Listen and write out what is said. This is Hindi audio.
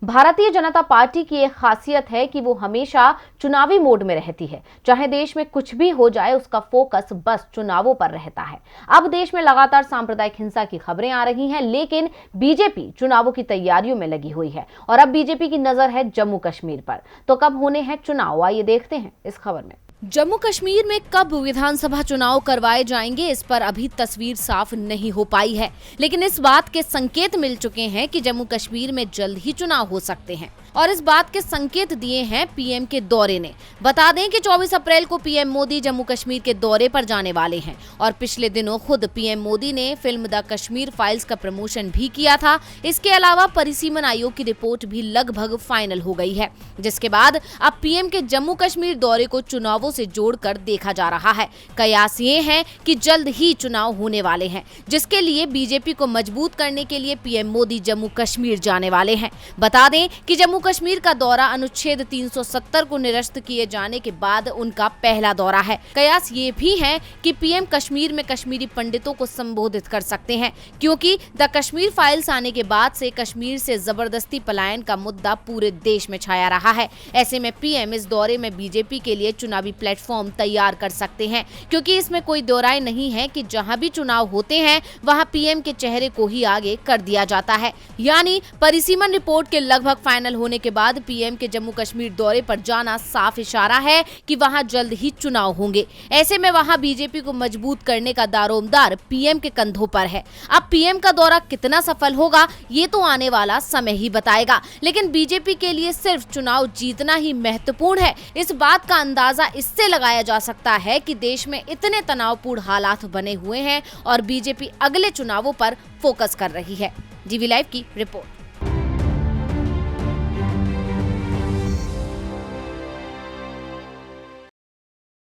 भारतीय जनता पार्टी की एक खासियत है कि वो हमेशा चुनावी मोड में रहती है। चाहे देश में कुछ भी हो जाए, उसका फोकस बस चुनावों पर रहता है। अब देश में लगातार सांप्रदायिक हिंसा की खबरें आ रही हैं, लेकिन बीजेपी चुनावों की तैयारियों में लगी हुई है और अब बीजेपी की नजर है जम्मू कश्मीर पर। तो कब होने हैं चुनाव, आइए देखते हैं इस खबर में। जम्मू कश्मीर में कब विधानसभा चुनाव करवाए जाएंगे, इस पर अभी तस्वीर साफ नहीं हो पाई है, लेकिन इस बात के संकेत मिल चुके हैं कि जम्मू कश्मीर में जल्द ही चुनाव हो सकते हैं और इस बात के संकेत दिए हैं पीएम के दौरे ने। बता दें कि 24 अप्रैल को पीएम मोदी जम्मू कश्मीर के दौरे पर जाने वाले हैं और पिछले दिनों खुद पीएम मोदी ने फिल्म द कश्मीर फाइल्स का प्रमोशन भी किया था। इसके अलावा परिसीमन आयोग की रिपोर्ट भी लगभग फाइनल हो गई है, जिसके बाद अब पीएम के जम्मू कश्मीर दौरे को चुनावों से जोड़कर देखा जा रहा है। कयास ये है कि जल्द ही चुनाव होने वाले हैं, जिसके लिए बीजेपी को मजबूत करने के लिए पीएम मोदी जम्मू कश्मीर जाने वाले हैं। बता दें कि जम्मू कश्मीर का दौरा अनुच्छेद 370 को निरस्त किए जाने के बाद उनका पहला दौरा है। कयास ये भी है कि पीएम कश्मीर में कश्मीरी पंडितों को संबोधित कर सकते हैं, क्योंकि द कश्मीर फाइल्स आने के बाद से कश्मीर से जबरदस्ती पलायन का मुद्दा पूरे देश में छाया रहा है। ऐसे में पीएम इस दौरे में बीजेपी के लिए चुनावी प्लेटफॉर्म तैयार कर सकते हैं, क्योंकि इसमें कोई दो राय नहीं है कि जहां भी चुनाव होते हैं वहां पीएम के चेहरे को ही आगे कर दिया जाता है। यानी परिसीमन रिपोर्ट के लगभग फाइनल होने के बाद पीएम के जम्मू कश्मीर दौरे पर जाना साफ इशारा है कि वहां जल्द ही चुनाव होंगे। ऐसे में वहां बीजेपी को मजबूत करने का दारोमदार पीएम के कंधों पर है। अब पीएम का दौरा कितना सफल होगा ये तो आने वाला समय ही बताएगा, लेकिन बीजेपी के लिए सिर्फ चुनाव जीतना ही महत्वपूर्ण है। इस बात का अंदाजा इससे लगाया जा सकता है कि देश में इतने तनावपूर्ण हालात बने हुए हैं और बीजेपी अगले चुनावों पर फोकस कर रही है। जीवी लाइव की रिपोर्ट।